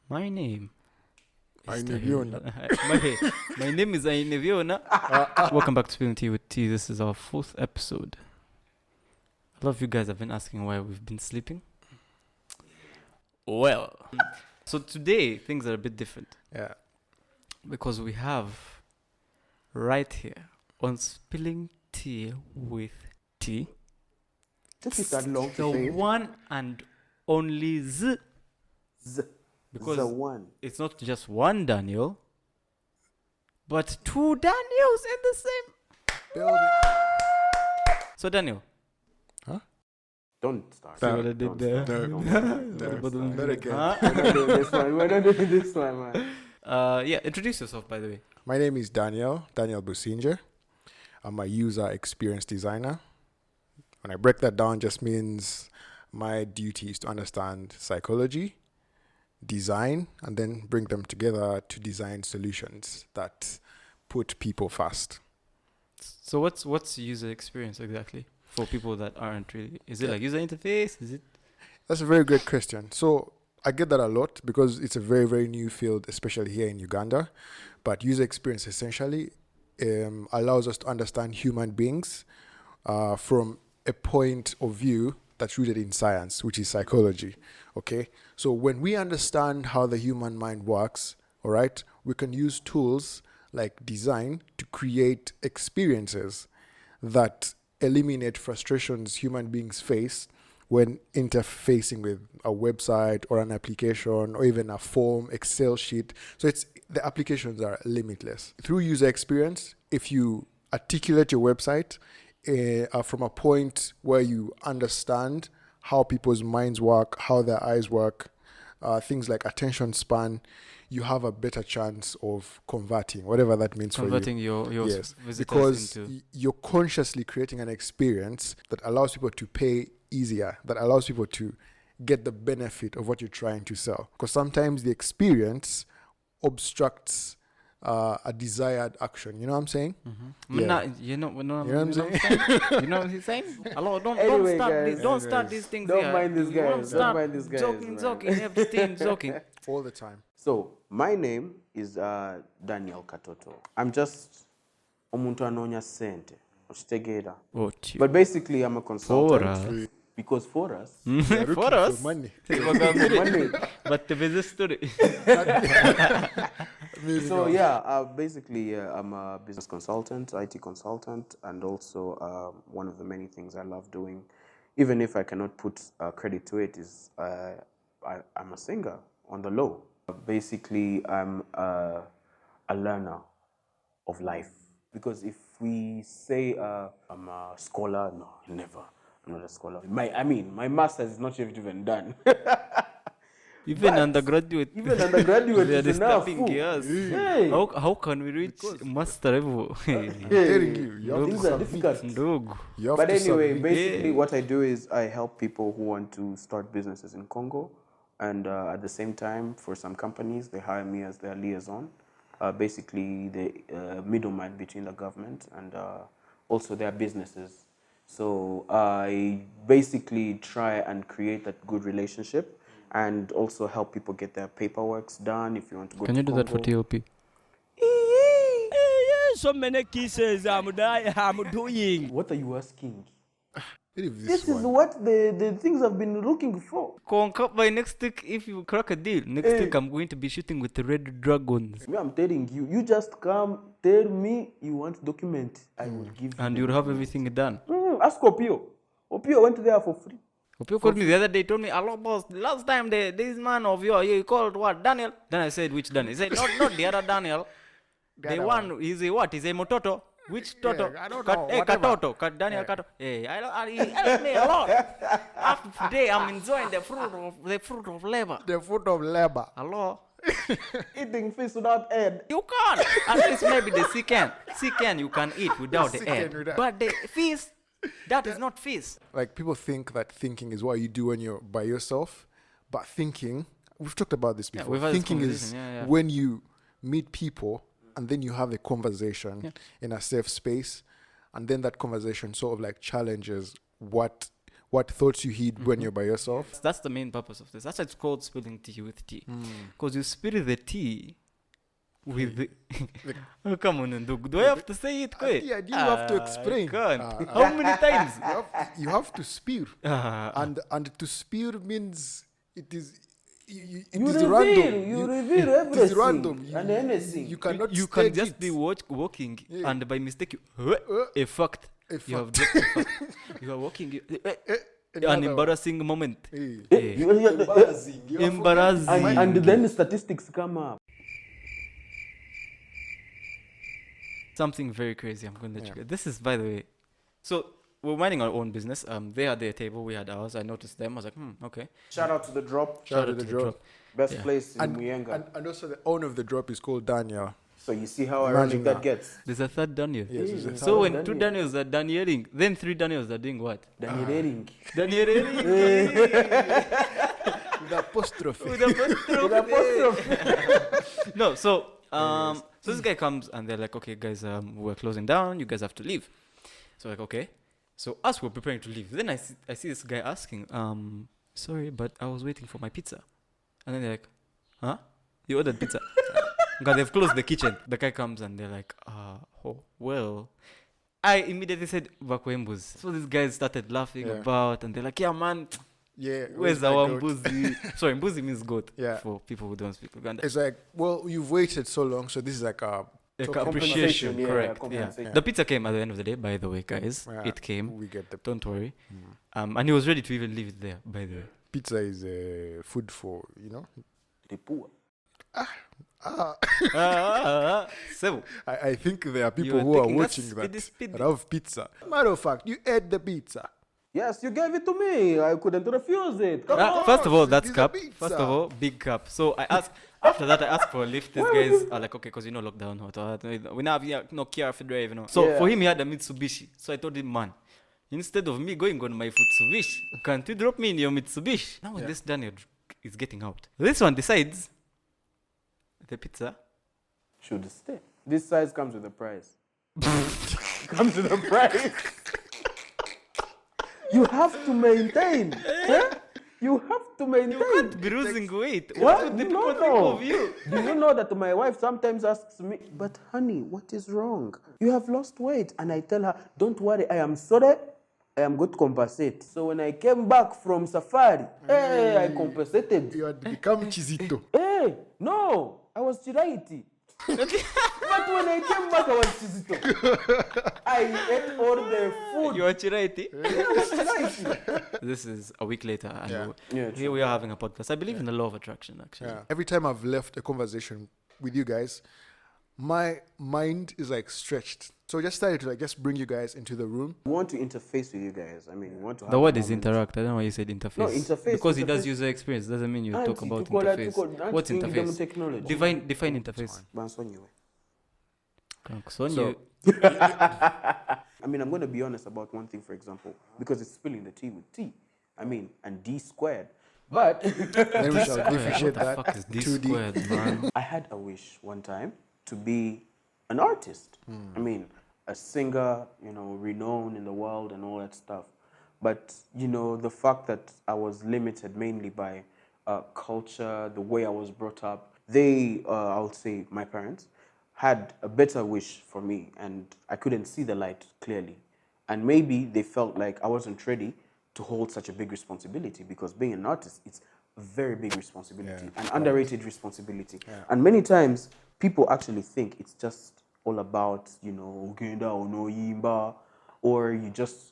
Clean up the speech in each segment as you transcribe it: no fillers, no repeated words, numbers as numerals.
My name is my name is Aineviona. Welcome back to Spillin Tea with Tea. This is our 4th episode. A lot of you guys have been asking why we've been sleeping. Well, so today things are a bit different. Yeah. Because we have right here on Spilling Tea with Tea the one and only Z. Because the one. It's not just one Daniel, but 2 Daniels in the same building. So Daniel. Huh? Don't start. See what I did there? Not again. We're not doing this one, man. Yeah, introduce yourself, by the way. My name is Daniel Businger. I'm a user experience designer. When I break that down, just means my duty is to understand psychology, design, and then bring them together to design solutions that put people first. So what's user experience exactly for people that aren't really? Is it like user interface? Is it? That's a very great question. So I get that a lot because it's a very, very new field, especially here in Uganda. But user experience essentially allows us to understand human beings from a point of view that's rooted in science, which is psychology. Okay, so when we understand how the human mind works, all right, we can use tools like design to create experiences that eliminate frustrations human beings face when interfacing with a website or an application or even a form, Excel sheet. So the applications are limitless. Through user experience, if you articulate your website from a point where you understand how people's minds work, how their eyes work, things like attention span, you have a better chance of converting, whatever that means for you. Converting your yes, visitors because into... you're consciously creating an experience that allows people to pay easier, that allows people to get the benefit of what you're trying to sell. Because sometimes the experience obstructs a desired action. You know what I'm saying? Mm-hmm. Yeah. You know what I'm saying? You know what he's saying? Hello, don't start these things Don't here. mind this guy. Don't mind this guy. Joking, everything, joking. All the time. So, my name is Daniel Katoto. I'm just omuntu anonya sente. Oshitegeera. But basically, I'm a consultant. Because for us... For us? Money. money. But the business story. So yeah, basically I'm a business consultant, IT consultant, and also one of the many things I love doing, even if I cannot put credit to it, is I'm a singer on the low. Basically, I'm a learner of life. Because if we say I'm a scholar, no, never. I'm not a scholar. My master's is not even done. Even undergraduate is enough. Hey. How can we reach master level? Things are difficult. But anyway, basically what I do is I help people who want to start businesses in Congo. And at the same time, for some companies, they hire me as their liaison. Basically, the middleman between the government and also their businesses. So I basically try and create that good relationship and also help people get their paperwork done if you want to go to Congo. Can you do that for TLP? So many kisses I'm doing. What are you asking? This is what the things I've been looking for. By next week, if you crack a deal, next week I'm going to be shooting with the red dragons. I'm telling you, you just come, tell me you want document, I will give you. And you'll have everything done. Ask Opio. Opio went there for free. Opio called me the other day, told me, hello boss, last time this man of yours, you called what, Daniel? Then I said, which Daniel? He said, not the other Daniel. The one, is a what? Is a Mototo? Which Toto? Yeah, I don't know. Hey, Katoto. Daniel Kato. Hey, he helped me a lot. After today, I'm enjoying the fruit of labor. The fruit of labor. Hello? Eating fish without head. You can't. At least maybe the chicken you can eat without the head. But the fish, that is not fish. Like people think that thinking is what you do when you're by yourself. But thinking, we've talked about this before. Thinking is when you meet people and then you have a conversation in a safe space, and then that conversation sort of like challenges what what thoughts you heed when you're by yourself. That's the main purpose of this. That's why it's called spilling tea with tea. Because you spill the tea with the... Oh, come on, Ndug. Do I have to say it? Yeah, you have to explain. How many times? You have to spill. And to spill means it is... It is random. You reveal everything. It is random. And anything. You cannot You can just be walking and by mistake a fact. You have dropped a fact. You are walking an embarrassing moment. Embarrassing. And then the statistics come up. Something very crazy. I'm going to let you guys. This is, by the way. So we're minding our own business. They had their table, we had ours. I noticed them. I was like, okay. Shout out to the drop. Shout out to the drop. Best place in Muyenga. And also the owner of the drop is called Daniel. So you see how ironic that gets. There's a third Daniel. Yes, there's a third So when two Daniels are Danieling, then three Daniels are doing what? Danieling. With apostrophe. No, so this guy comes and they're like, okay, guys, we're closing down. You guys have to leave. So like, okay. So as we're preparing to leave, then I see this guy asking, sorry, but I was waiting for my pizza. And then they're like, huh? You ordered pizza? Because they've closed the kitchen. The guy comes and they're like, oh, well. I immediately said, Vakwembuz. So these guys started laughing about, and they're like, yeah, man. Yeah. Where's our mbuzi? Sorry, mbuzi means goat for people who don't speak Uganda. It's like, well, you've waited so long, so this is like a appreciation, correct. Yeah. The pizza came at the end of the day, by the way, guys. It came. We get the Don't worry. And he was ready to even leave it there, by the way. Pizza is food for, The poor. I think there are people who are watching that have pizza. Matter of fact, you ate the pizza. Yes, you gave it to me. I couldn't refuse it. Come on. First of all, that's It is a cup. pizza. First of all, big cup. So I asked. After that, I asked for a lift. These guys are like, okay, because lockdown. We now have no car for drive, So for him, he had a Mitsubishi. So I told him, man, instead of me going on my Mitsubishi, can't you drop me in your Mitsubishi? Now this Daniel is getting out. This one decides the pizza should stay. This size comes with a price. Comes with a price. You have to maintain. You have to maintain. You can't be losing weight. What? What would the people think of you? Do you know that my wife sometimes asks me, but honey, what is wrong? You have lost weight. And I tell her, don't worry, I am sorry. I am going to compensate. So when I came back from safari, I compensated. You had become Chizito. No, I was Chiraiti. But when I came back, I was Chizito. I ate all the food. You are Chiraiti? This is a week later, and here we are having a podcast. I believe in the law of attraction, actually. Yeah. Every time I've left a conversation with you guys, my mind is like stretched. So I just started to just bring you guys into the room. We want to interface with you guys. I mean, we want to have the word is interact. I don't know why you said interface. No, interface. Because he does user experience. Doesn't mean you talk about interface. What's interface? Technology. Define interface. So, I mean, I'm going to be honest about one thing, for example, because it's spilling the tea with T. I mean, and D squared. But then we shall differentiate that. What the fuck is D squared, man? I had a wish one time to be an artist. I mean, a singer, renowned in the world and all that stuff. But, the fact that I was limited mainly by culture, the way I was brought up, I'll say my parents, had a better wish for me, and I couldn't see the light clearly. And maybe they felt like I wasn't ready to hold such a big responsibility, because being an artist, it's a very big responsibility, an underrated responsibility. Yeah. And many times, people actually think it's just all about, Uganda or no Yimba, or you just,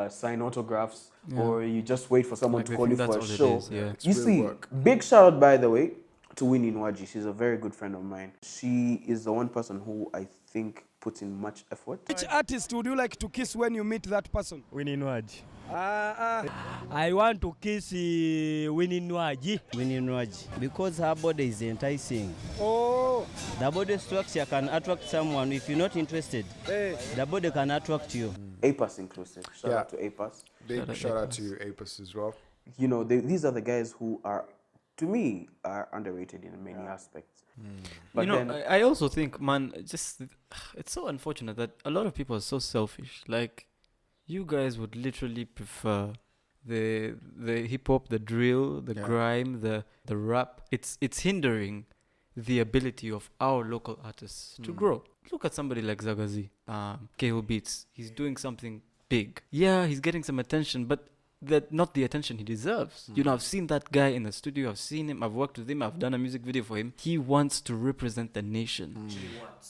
sign autographs, or you just wait for someone to call you for a show. You see, big shout out, by the way, to Winnie Nwaji. She's a very good friend of mine. She is the one person who I think puts in much effort. Which artist would you like to kiss when you meet that person? Winnie Nwaji. I want to kiss Winnie Nwaji. Winnie Nwaji, because her body is enticing. Oh. The body structure can attract someone. If you're not interested, the body can attract you. APAS inclusive. Shout out to APAS. Big shout out to APAS as well. These are the guys who are, to me, are underrated in many aspects. But I also think, man, it's so unfortunate that a lot of people are so selfish. Like, you guys would literally prefer the hip hop, the drill, the grime, the rap. It's hindering the ability of our local artists to grow. Look at somebody like Zagazi, Kale Beats. He's doing something big. Yeah, he's getting some attention, but that not the attention he deserves. You know, I've seen that guy in the studio. I've seen him. I've worked with him. I've done a music video for him. He wants to represent the nation.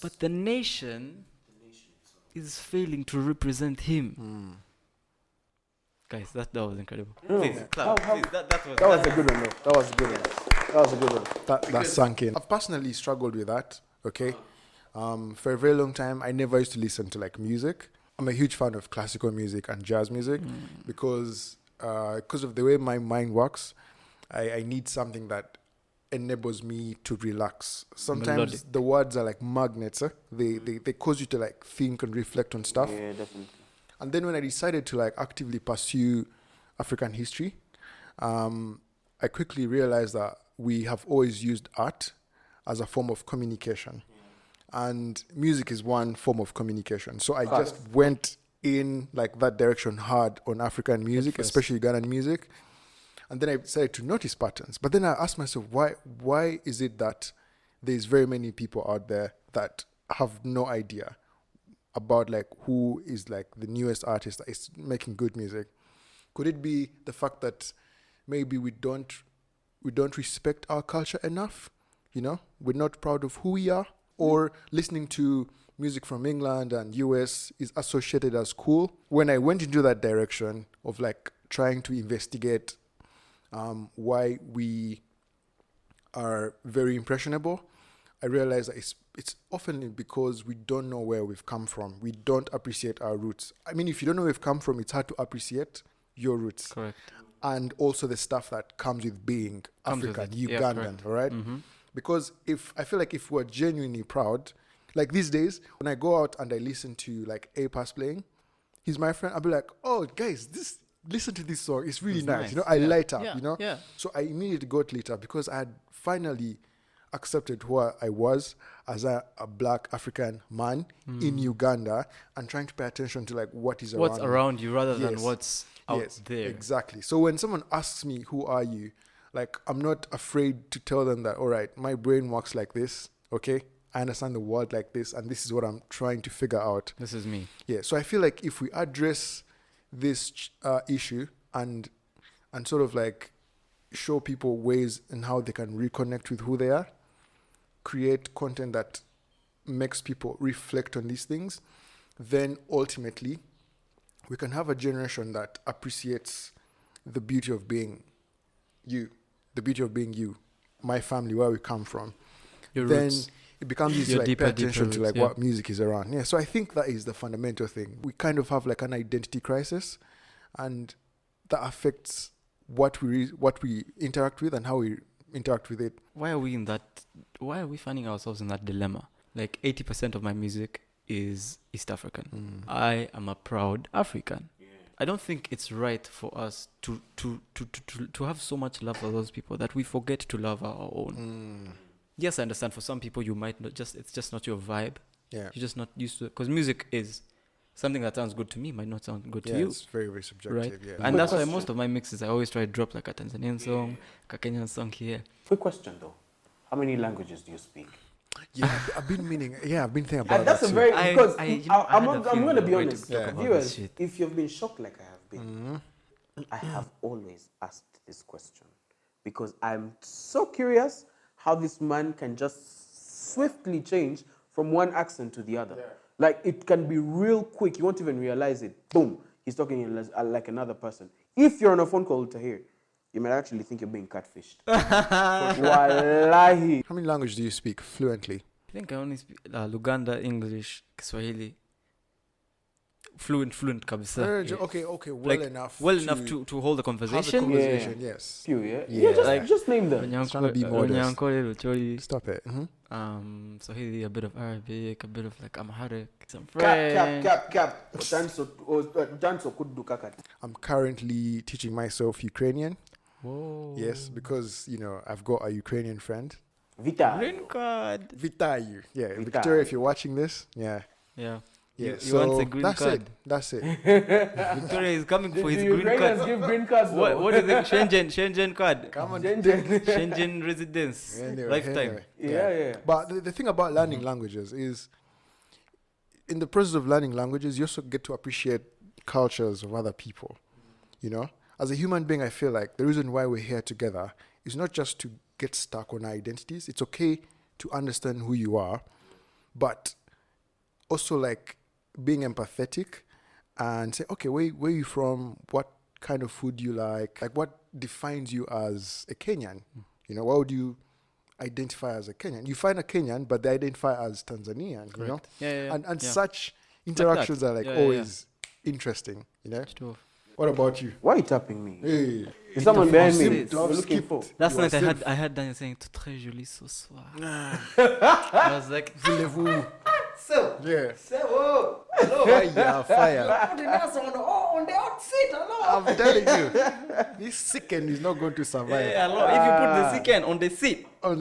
But the nation is failing to represent him. Guys, that was incredible. Please, clap. Please, that was a good one, though. That was a good one. That was a good one. That sunk in. I've personally struggled with that, okay? For a very long time, I never used to listen to, like, music. I'm a huge fan of classical music and jazz music because of the way my mind works, I need something that enables me to relax. Sometimes the words are like magnets. They cause you to, like, think and reflect on stuff. Yeah, definitely. And then when I decided to, like, actively pursue African history, I quickly realized that we have always used art as a form of communication. And music is one form of communication. So I just went in, like, that direction hard on African music, especially Ghanaian music. And then I started to notice patterns. But then I asked myself, why is it that there's very many people out there that have no idea about, like, who is, like, the newest artist that is making good music? Could it be the fact that maybe we don't respect our culture enough? You know, we're not proud of who we are, or listening to music from England and US is associated as cool. When I went into that direction of, like, trying to investigate why we are very impressionable, I realized that it's often because we don't know where we've come from. We don't appreciate our roots. I mean, if you don't know where we've come from, it's hard to appreciate your roots. Correct. And also the stuff that comes with being African, Ugandan, all right? Because I feel like if we're genuinely proud, like these days, when I go out and I listen to, like, A-Pass playing, he's my friend, I'll be like, oh, guys, listen to this song. It's really nice. You know, I light up, you know? Yeah. So I immediately got lit up because I had finally accepted who I was as a black African man in Uganda and trying to pay attention to, like, what's around you rather than what's out there. Exactly. So when someone asks me, who are you? Like, I'm not afraid to tell them that, all right, my brain works like this, okay? I understand the world like this, and this is what I'm trying to figure out. This is me. Yeah, so I feel like if we address this issue and sort of, like, show people ways and how they can reconnect with who they are, create content that makes people reflect on these things, then ultimately we can have a generation that appreciates the beauty of being you, my family, where we come from. Your then roots. It becomes easy to, like, pay attention to, like, what music is around. Yeah, so I think that is the fundamental thing. We kind of have, like, an identity crisis, and that affects what we interact with and how we interact with it. Why are we finding ourselves in that dilemma? Like, 80% of my music is East African. I am a proud African. I don't think it's right for us to have so much love for those people that we forget to love our own. Yes, I understand. For some people, you might not it's just not your vibe. Yeah, you're just not used to it, because music is something that sounds good to me might not sound good to you. It's very, very subjective. Right? Yeah, and that's why most of my mixes I always try to drop, like, a Tanzanian song, a Kenyan song here. Quick question though, how many languages do you speak? Yeah, I've been thinking about and that's that. a very because I'm going to be honest, viewers. If you've been shocked like I have been, I have always asked this question because I'm so curious how this man can just swiftly change from one accent to the other. Yeah. Like, it can be real quick. You won't even realize it. Boom, he's talking like another person. If you're on a phone call with Tahir, you might actually think you're being catfished. Wallahi. How many languages do you speak fluently? I think I only speak Luganda, English, Kiswahili. Fluent kabisa. Okay, well enough to hold the conversation. Yes. Few, just name them. Trying to be modest. Stop it. Swahili, a bit of Arabic, a bit of, like, Amharic, some French. Cap. I'm currently teaching myself Ukrainian. Whoa. Yes, because, you know, I've got a Ukrainian friend. Vita. Green card. Vitayu. Yeah, Victoria, if you're watching this, yeah. Yeah, He wants a green card. That's it. Victoria is coming for his Do green Ukrainians card. give green cards though? What is it? Shenzhen card. Come on. Shenzhen residence. Anyway, Lifetime. Yeah. But the thing about learning languages is, in the process of learning languages, you also get to appreciate cultures of other people. You know, as a human being, I feel like the reason why we're here together is not just to get stuck on our identities. It's okay to understand who you are, but also like being empathetic and say, okay, where are you from? What kind of food do you like? Like, what defines you as a Kenyan? You know, why would you identify as a Kenyan? You find a Kenyan, but they identify as Tanzanian. Correct. You know, and such interactions are always interesting. You know. What about you? Why are you tapping me? Hey, is someone behind me? Looking for. Last night I heard Daniel saying "tout très joli ce soir." I was like, voulez-vous? So, Yeah. hello. Fire. On the hot seat, hello. I'm telling you, this second is not going to survive. Yeah, hello. If you put the second on the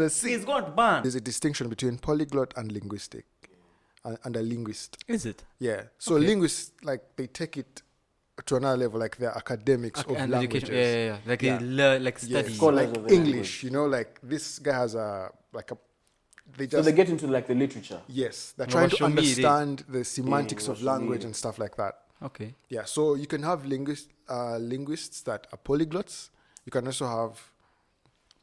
seat, he's going to burn. There's a distinction between polyglot and linguistic, and a linguist. Is it? Yeah. So linguists, like, they take it to another level, like they're academics of and languages. education. Yeah. Like they learn, like study. Yes. Scholars Like of the English, you know, like this guy has So they get into like the literature. Yes, they're trying to understand the semantics of language and stuff like that. Okay. Yeah, so you can have linguists that are polyglots. You can also have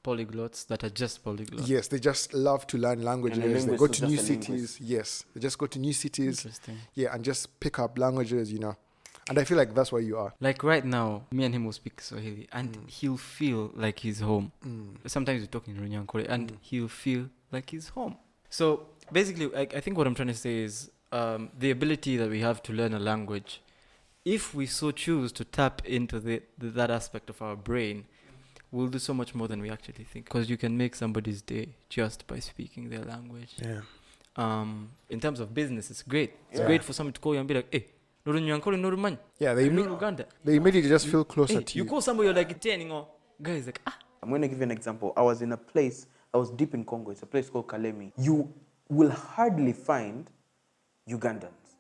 polyglots that are just polyglots. Yes, they just love to learn languages. They go to new cities. Yes, they just go to new cities. Interesting. Yeah, and just pick up languages, you know. And I feel like that's where you are. Like right now, me and him will speak Swahili, and he'll feel like he's home. Sometimes we talk in Runyankore, and he'll feel like he's home. So basically, I think what I'm trying to say is the ability that we have to learn a language, if we so choose to tap into that aspect of our brain, we'll do so much more than we actually think. Because you can make somebody's day just by speaking their language. Yeah. In terms of business, it's great. It's great for someone to call you and be like, hey, yeah, they immediately just feel closer to you. You call somebody, you're like, guys, like, I'm going to give you an example. I was in a place, I was deep in Congo. It's a place called Kalemi. You will hardly find Ugandans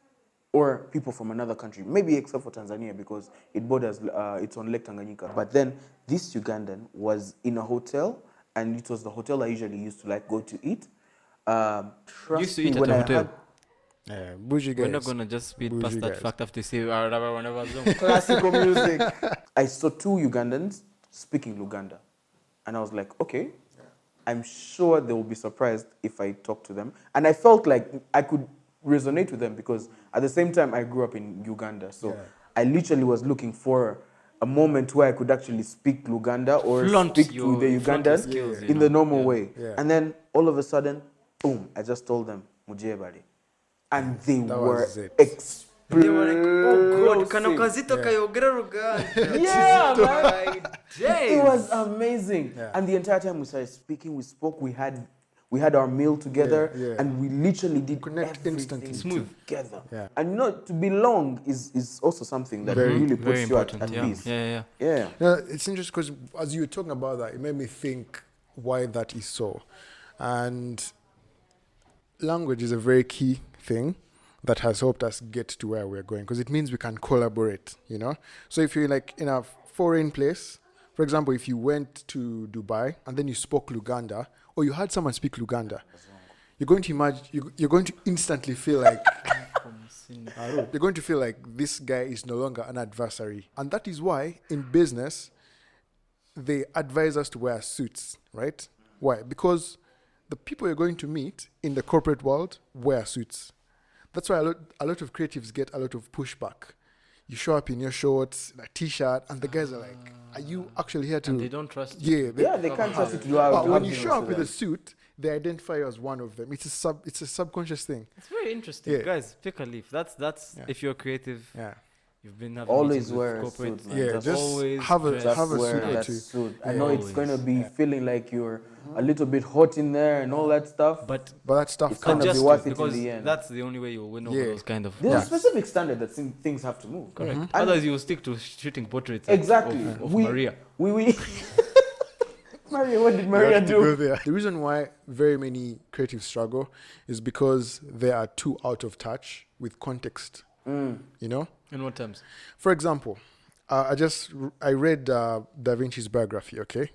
or people from another country, maybe except for Tanzania because it borders, it's on Lake Tanganyika. But then this Ugandan was in a hotel, and it was the hotel I usually used to like go to eat. Used to eat at a hotel. Bougie guys. We're not going to just speed past that fact after say classical music. I saw two Ugandans speaking Luganda. And I was like, okay, I'm sure they will be surprised if I talk to them. And I felt like I could resonate with them because at the same time I grew up in Uganda. So I literally was looking for a moment where I could actually speak Luganda or speak to the Ugandans in the normal way. Yeah. And then all of a sudden, boom, I just told them, Mujebari. And they were explosive. They were like, oh God, kanokazito kayogera Ruganda. Yeah, man. It was amazing. Yeah. And the entire time we started speaking, we spoke, we had our meal together, and we literally did connect instantly together. Yeah. And you know, to belong is also something that really puts you at peace. Yeah. It's interesting because as you were talking about that, it made me think why that is so. And language is a very key thing that has helped us get to where we're going because it means we can collaborate, you know? So if you're like in a foreign place, for example, if you went to Dubai and then you spoke Luganda or you had someone speak Luganda, you're going to instantly feel like you're going to feel like this guy is no longer an adversary. And that is why in business, they advise us to wear suits, right? Why? Because the people you're going to meet in the corporate world wear suits. That's why a lot of creatives get a lot of pushback. You show up in your shorts, a t-shirt, and the guys are like, are you actually here to... And they don't trust you. They can't trust you to do out. But when you show up with a suit, they identify you as one of them. It's a subconscious thing. It's very interesting. Yeah. Guys, pick a leaf. That's if you're creative... Yeah. You've been having always wear a suit, man. Yeah, just always have a suit. I know it's going to be feeling like you're a little bit hot in there and all that stuff. But that stuff it's going to be worth it in the end. That's the only way you'll win over those kind of... There's a specific standard that things have to move. Correct. Otherwise, you'll stick to shooting portraits exactly. of Maria. We Maria, what did Maria do? The reason why very many creatives struggle is because they are too out of touch with context. You know? In what terms? For example, I read Da Vinci's biography, okay?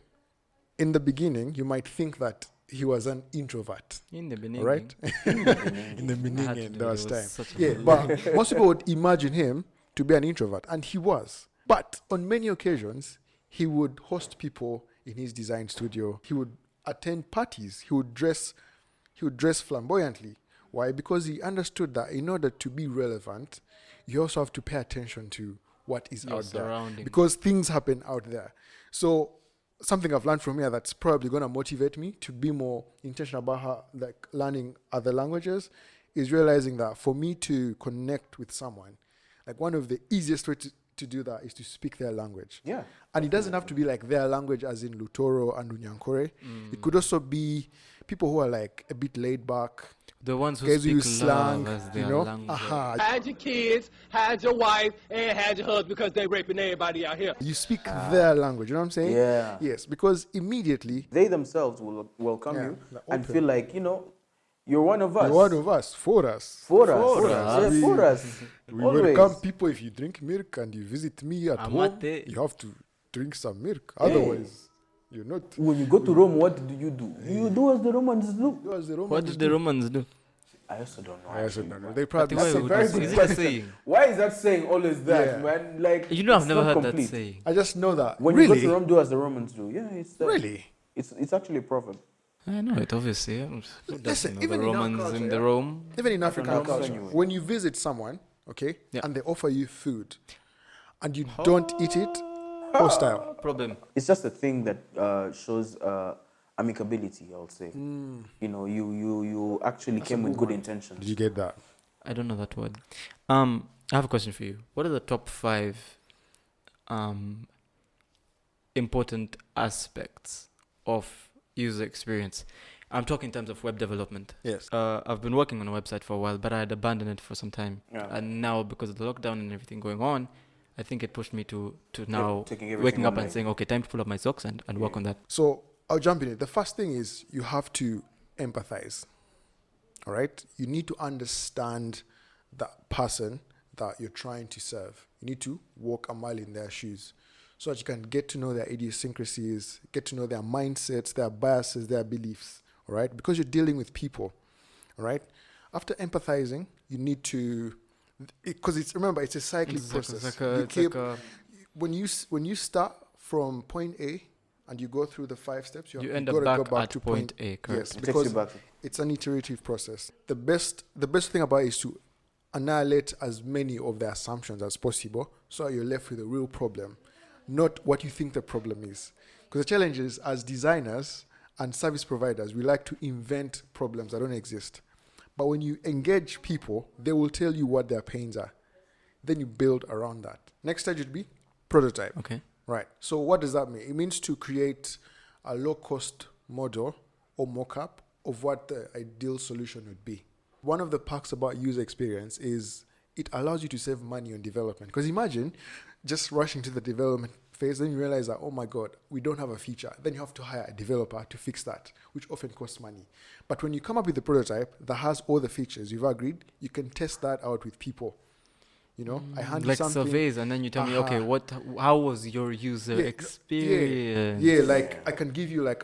In the beginning, you might think that he was an introvert. In the beginning. Right? In the beginning, there was time. Yeah, but but most people would imagine him to be an introvert, and he was. But on many occasions, he would host people in his design studio. He would attend parties. He would dress flamboyantly. Why? Because he understood that in order to be relevant, you also have to pay attention to what is out there. Because things happen out there. So something I've learned from here that's probably going to motivate me to be more intentional about how, like, learning other languages is realizing that for me to connect with someone, like, one of the easiest ways to do that is to speak their language. Yeah. And it doesn't have to be like their language as in Lutoro and Unyankore. It could also be people who are like a bit laid back. The ones who guys speak use slang, love as you their know? language. Had your kids, had your wife, and had your husband because they raping everybody out here. You speak their language, you know what I'm saying? Yeah. Yes, because immediately They themselves will welcome you and feel like, you're one of us. you're one of us, for us. For us. We- For us. We Always. welcome people. If you drink milk and you visit me at home, Amate. you have to drink some milk. Otherwise, you're not. When you go to Rome, what do? You do as the Romans do. Do as the Romans What did the Romans do? I also don't know. I also don't know. They probably Why That's a would very you- good is it a question. saying? Why is that saying always that, Yeah. man? Like, You know, I've it's never not heard complete. that saying. I just know that. When really? you go to Rome, do as the Romans do. Yeah, it's Really? It's actually a proverb. I know it, obviously. Yeah. Who doesn't Listen, know even the in our Romans culture, in the yeah? Rome. Even in African Romans culture, anyway. when you visit someone, okay, Yeah. and they offer you food, and you don't eat it, hostile. Problem. It's just a thing that shows amicability, I would say. You actually came with good intentions. Did you get that? I don't know that word. I have a question for you. What are the top 5 important aspects of user experience? I'm talking in terms of web development. Yes. I've been working on a website for a while, but I had abandoned it for some time. Yeah. And now, because of the lockdown and everything going on, I think it pushed me to now taking everything waking up online. and saying, okay, time to pull up my socks and work on that. So I'll jump in it. The first thing is you have to empathize. All right? You need to understand that person that you're trying to serve. You need to walk a mile in their shoes so that you can get to know their idiosyncrasies, get to know their mindsets, their biases, their beliefs. All right? Because you're dealing with people. All right? After empathizing, you need to, because it's a cyclic process. When you start from point A and you go through the 5 steps, You end gotta up go back back at to point A, correct? Yes, It takes because you back. it's an iterative process. The best thing about it is to annihilate as many of the assumptions as possible so you're left with a real problem, not what you think the problem is. Because the challenge is, as designers and service providers, we like to invent problems that don't exist. But when you engage people, they will tell you what their pains are. Then you build around that. Next stage would be prototype. Okay. Right. So what does that mean? It means to create a low-cost model or mock-up of what the ideal solution would be. One of the perks about user experience is it allows you to save money on development. Because imagine just rushing to the development phase, then you realize that, oh my God, we don't have a feature. Then you have to hire a developer to fix that, which often costs money. But when you come up with a prototype that has all the features you've agreed, you can test that out with people. I hand you Like something. surveys, and then you tell me, okay, how was your user experience? Yeah, like I can give you like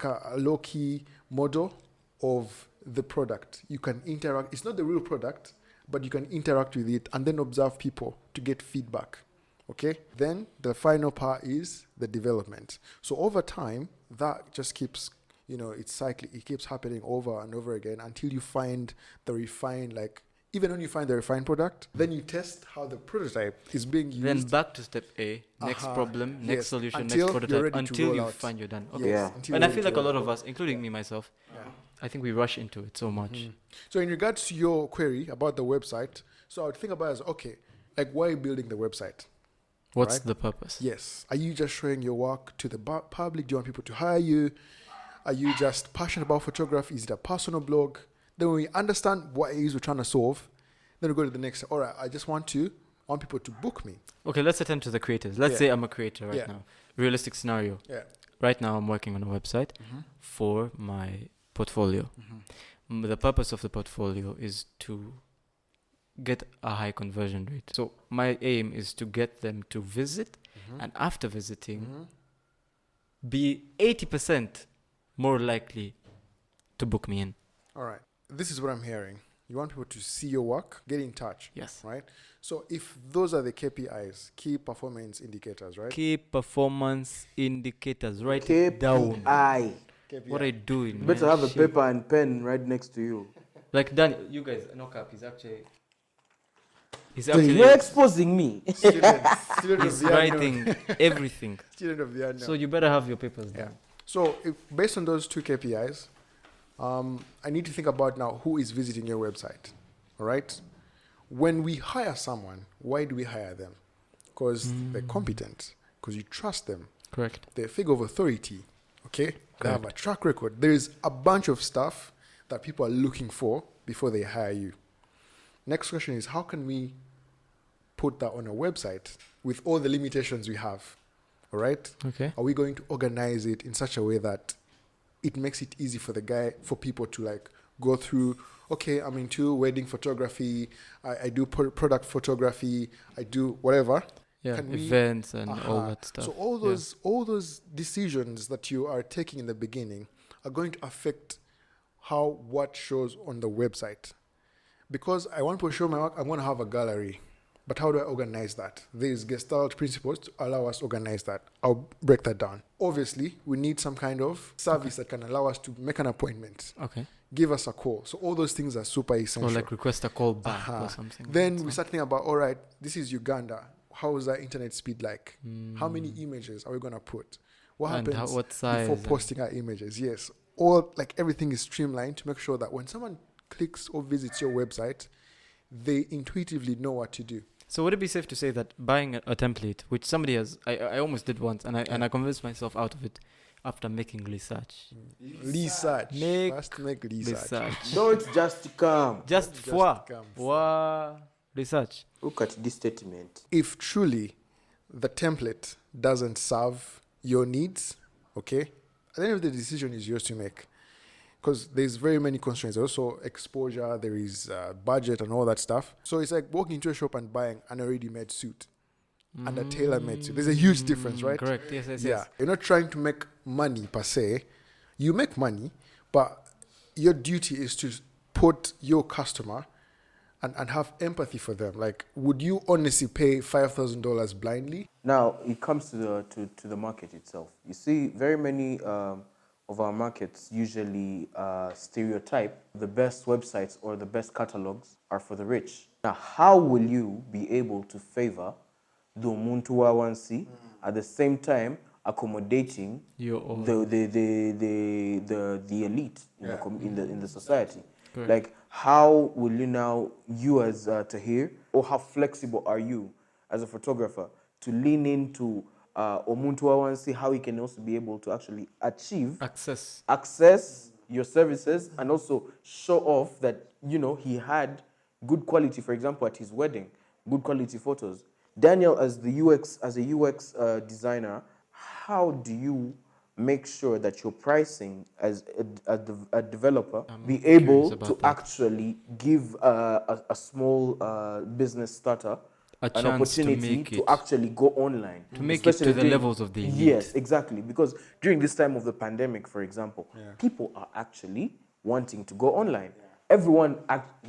a low-key model of the product. You can interact. It's not the real product, but you can interact with it and then observe people to get feedback. Okay? Then the final part is the development. So over time, that just keeps, it's cyclic. It keeps happening over and over again until you find the refined, even when you find the refined product, then you test how the prototype is being used. Then back to step A, next problem, next Yes. solution, Until next you're prototype, ready to until roll you out. find you're done. Okay. Yes, Yeah. until And I you're feel ready like a to lot roll of us, including me myself, out. I think we rush into it so much. So in regards to your query about the website, so I would think about it as, okay, why are you building the website? What's Right. the purpose? Yes. Are you just showing your work to the public? Do you want people to hire you? Are you just passionate about photography? Is it a personal blog? Then when we understand what it is we're trying to solve, then we go to the next. All right, I just want people to book me. Okay, let's attend to the creators. Let's Yeah. say I'm a creator right Yeah. now. Realistic scenario. Yeah. right now I'm working on a website for my portfolio. The purpose of the portfolio is to get a high conversion rate. So my aim is to get them to visit, and after visiting, be 80% more likely to book me in. All right. This is what I'm hearing. You want people to see your work, get in touch. Yes. Right? So if those are the KPIs, key performance indicators, right? Key performance indicators. Write it down. KPI. What I do in Better have a paper and pen right next to you. Like Daniel, you guys, no cap, he's actually You're exposing me. Student he's writing everything. Student of the unknown. So you better have your papers Yeah. down. So based on those two KPIs, I need to think about now who is visiting your website. All right? When we hire someone, why do we hire them? Because they're competent, because you trust them. Correct. They're a figure of authority. Okay? They have a track record. There is a bunch of stuff that people are looking for before they hire you. Next question is, how can we put that on a website with all the limitations we have? All right? Okay. Are we going to organize it in such a way that it makes it easy for people to like go through, okay, I'm into wedding photography, I do product photography, I do whatever. Yeah, events and all that stuff. So all those decisions that you are taking in the beginning are going to affect what shows on the website. Because I want to show my work, I want to have a gallery. But how do I organize that? There's Gestalt principles to allow us to organize that. I'll break that down. Obviously, we need some kind of service that can allow us to make an appointment. Okay. Give us a call. So all those things are super essential. Or like request a call back or something. Then we start thinking about, all right, this is Uganda. How is our internet speed like? How many images are we going to put? What happens what size before posting our images? Yes. Or like everything is streamlined to make sure that when someone clicks or visits your website, they intuitively know what to do. So would it be safe to say that buying a template, which somebody has, I almost did once, and I convinced myself out of it after making research. Research. First make research. Don't just come. Just research. Look at this statement. If truly the template doesn't serve your needs, okay, at the end of the decision is yours to make. Because there's very many constraints. There's also exposure, there is budget and all that stuff. So it's like walking into a shop and buying an already made suit and a tailor-made suit. There's a huge difference, right? Correct. Yes. You're not trying to make money per se. You make money, but your duty is to put your customer and have empathy for them. Like, would you honestly pay $5,000 blindly? Now, it comes to the market itself. You see, very many of our markets usually stereotype the best websites or the best catalogs are for the rich. Now, how will you be able to favor the Umuntu Wawansi at the same time accommodating the elite in the society? Correct. Like, how will you now, you as Tahir, or how flexible are you as a photographer to lean into Umuntu Wawansi, how he can also be able to actually achieve access your services and also show off that, you know, he had good quality, for example, at his wedding, good quality photos. Daniel, as a UX designer, how do you make sure that your pricing as a developer be able to actually give a small business starter an opportunity to actually go online, to make it to the levels of the elite? Yes, exactly. Because during this time of the pandemic, for example, people are actually wanting to go online. Everyone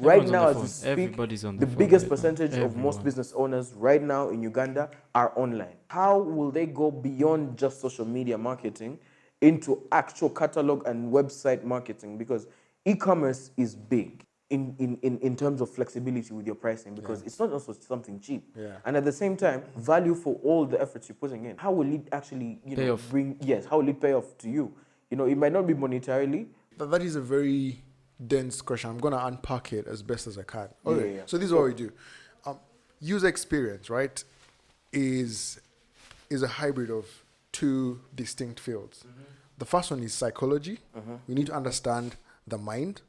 right now, as we speak, the biggest percentage of most business owners right now in Uganda are online. How will they go beyond just social media marketing into actual catalog and website marketing? Because e-commerce is big in terms of flexibility with your pricing, because it's not also something cheap. And at the same time, value for all the efforts you're putting in. How will it actually how will it pay off to you? You know, it might not be monetarily. That is a very dense question. I'm going to unpack it as best as I can. Okay. So this is what we do. User experience, right, is a hybrid of two distinct fields. The first one is psychology. We need to understand the mind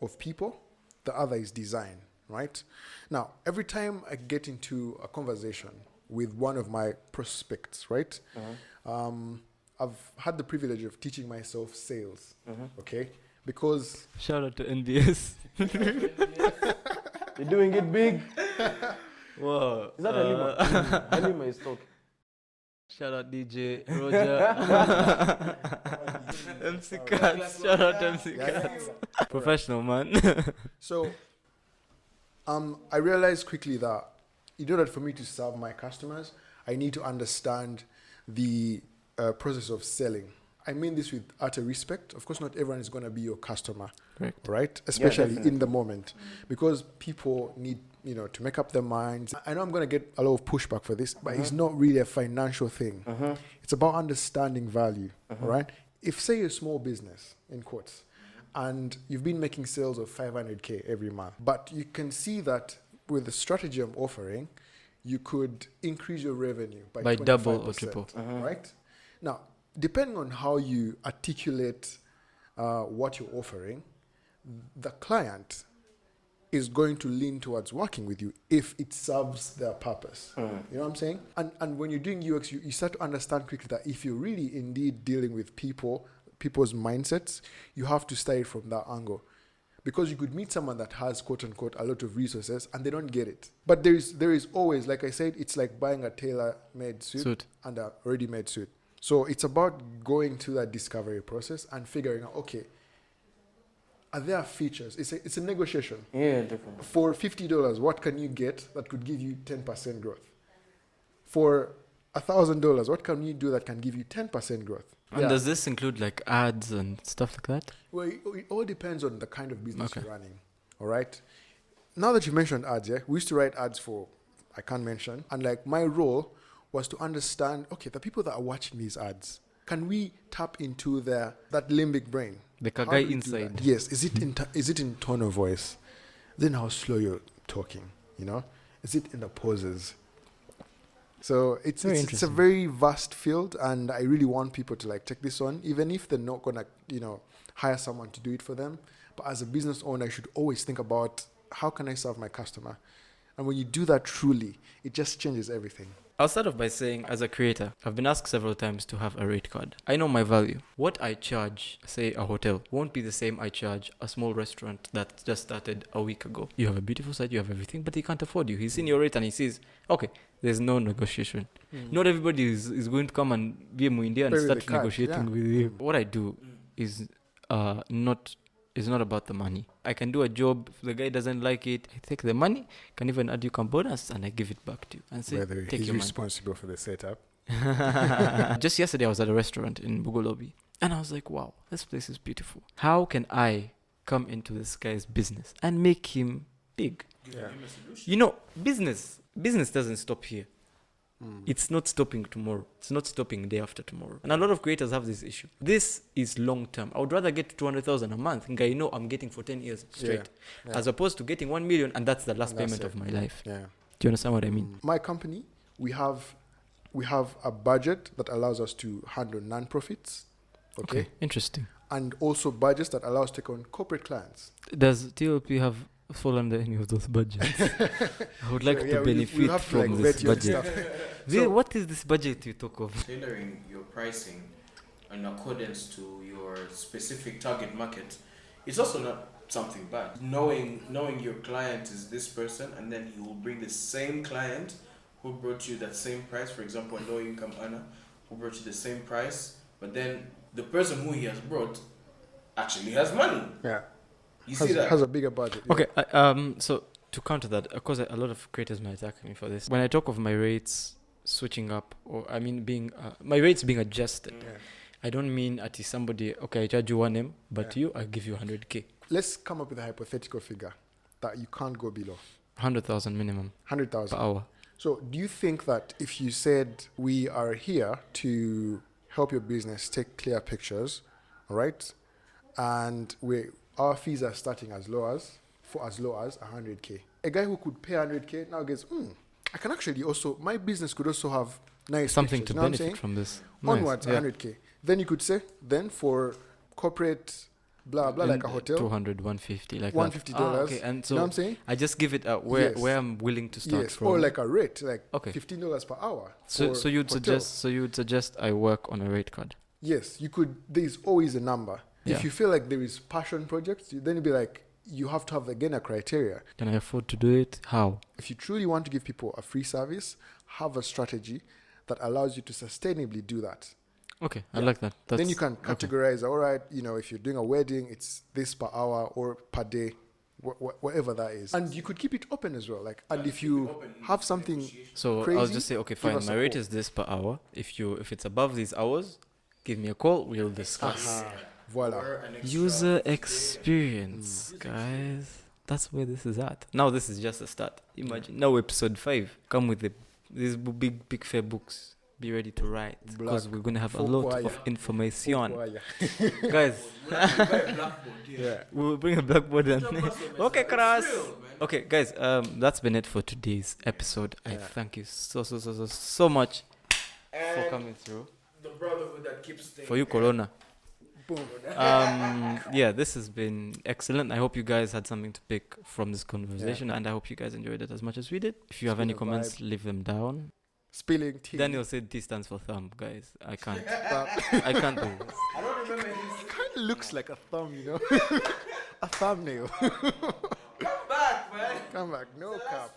of people. The other is design, right? Now, every time I get into a conversation with one of my prospects, right, I'll I've had the privilege of teaching myself sales. Okay, because shout out to NBS. You're doing it big. Whoa. Is that Halima? Halima is talking. Shout out DJ Roger. MC Cats. Shout out to MC Cats. Professional, man. So, I realized quickly that in order for me to serve my customers, I need to understand the process of selling. I mean this with utter respect. Of course, not everyone is going to be your customer, right? Especially in the moment, because people need, to make up their minds. I know I'm going to get a lot of pushback for this, but it's not really a financial thing. It's about understanding value, right? If, say, you're a small business, in quotes, and you've been making sales of 500K every month, but you can see that with the strategy I'm offering, you could increase your revenue by double or triple, right? Now, depending on how you articulate what you're offering, the client is going to lean towards working with you if it serves their purpose. You know what I'm saying? And when you're doing UX, you start to understand quickly that if you're really indeed dealing with people's mindsets, you have to start from that angle. Because you could meet someone that has, quote unquote, a lot of resources and they don't get it. But there is always, like I said, it's like buying a tailor-made suit and a ready-made suit. So it's about going through that discovery process and figuring out, okay, are there features? It's a negotiation. Yeah, definitely. For $50, what can you get that could give you 10% growth? For $1,000, what can you do that can give you 10% growth? And does this include like ads and stuff like that? Well, it all depends on the kind of business you're running. All right. Now that you mentioned ads, we used to write ads for, I can't mention, and like my role was to understand, okay, the people that are watching these ads, can we tap into that limbic brain? The kagai inside. Yes. Is it in tone of voice? Then how slow you're talking, Is it in the pauses? So it's a very vast field, and I really want people to like take this on, even if they're not gonna, hire someone to do it for them. But as a business owner, I should always think about how can I serve my customer? And when you do that truly, it just changes everything. I'll start off by saying, as a creator, I've been asked several times to have a rate card. I know my value. What I charge, say, a hotel, won't be the same I charge a small restaurant that just started a week ago. You have a beautiful site, you have everything, but he can't afford you. He's seen your rate and he sees, okay, there's no negotiation. Not everybody is going to come and be a Muindia and start negotiating with you. What I do is not about the money. I can do a job. If the guy doesn't like it, I take the money, can even add you some bonus, and I give it back to you and say, whether take he's your responsible for the setup. Just yesterday, I was at a restaurant in Bugolobi, and I was like, wow, this place is beautiful. How can I come into this guy's business and make him big? Business doesn't stop here. It's not stopping tomorrow. It's not stopping day after tomorrow. And a lot of creators have this issue. This is long term. I would rather get 200,000 a month. And I'm getting for 10 years straight. As opposed to getting 1 million and that's the last payment of my life. Yeah. Do you understand what I mean? My company, we have a budget that allows us to handle non-profits. Okay. Interesting. And also budgets that allow us to take on corporate clients. Does TLP have fall under any of those budgets? I would like to benefit from this budget. So what is this budget you talk of? Tailoring your pricing in accordance to your specific target market, it's also not something bad. Knowing your client is this person, and then he will bring the same client who brought you that same price. For example, a low income earner who brought you the same price, but then the person who he has brought actually has money. Yeah. You see that? Has a bigger budget. Okay, so to counter that, of course, a lot of creators might attack me for this. When I talk of my rates switching up, or I mean being my rates being adjusted, I don't mean at somebody, okay, I charge you 1M, but you, I give you 100K. Let's come up with a hypothetical figure that you can't go below. 100,000 minimum. 100,000 per hour. So do you think that if you said we are here to help your business take clear pictures, all right, and our fees are starting as low as 100K. A guy who could pay 100K now gets, I can actually also, my business could also have nice something pictures, to benefit from this. Onwards, 100K. Then you could say, then for corporate blah blah, like a hotel, 200, 150, like $150. Okay, and so you know what I'm saying? I just give it where I'm willing to start from. Or like a rate, like $15 per hour. So you'd suggest I work on a rate card. Yes, you could. There's always a number. Yeah. If you feel like there is passion projects, then you'd be like, you have to have again a criteria. Can I afford to do it? How? If you truly want to give people a free service, have a strategy that allows you to sustainably do that. Okay, I like that. Then you can categorize, all right, if you're doing a wedding, it's this per hour or per day, whatever that is. And you could keep it open as well. And if you have something So crazy, I'll just say, okay, fine, my rate is this per hour. If it's above these hours, give me a call, we'll discuss. Voila. User experience, guys. That's where this is at. Now this is just a start. Imagine now episode 5. Come with these big fair books. Be ready to write because we're gonna have a lot of information, guys. We'll bring a blackboard and okay, Kras. Okay, guys. That's been it for today's episode. I thank you so much for coming through. The brotherhood that keeps things. For you, Corona. Boom. This has been excellent. I hope you guys had something to pick from this conversation, and I hope you guys enjoyed it as much as we did. If you have any comments, leave them down. Spilling tea. Daniel said T stands for thumb, guys. I can't. I can't do this. I don't remember his. It kind of looks like a thumb, a thumbnail. Come back, man. Come back. No cap.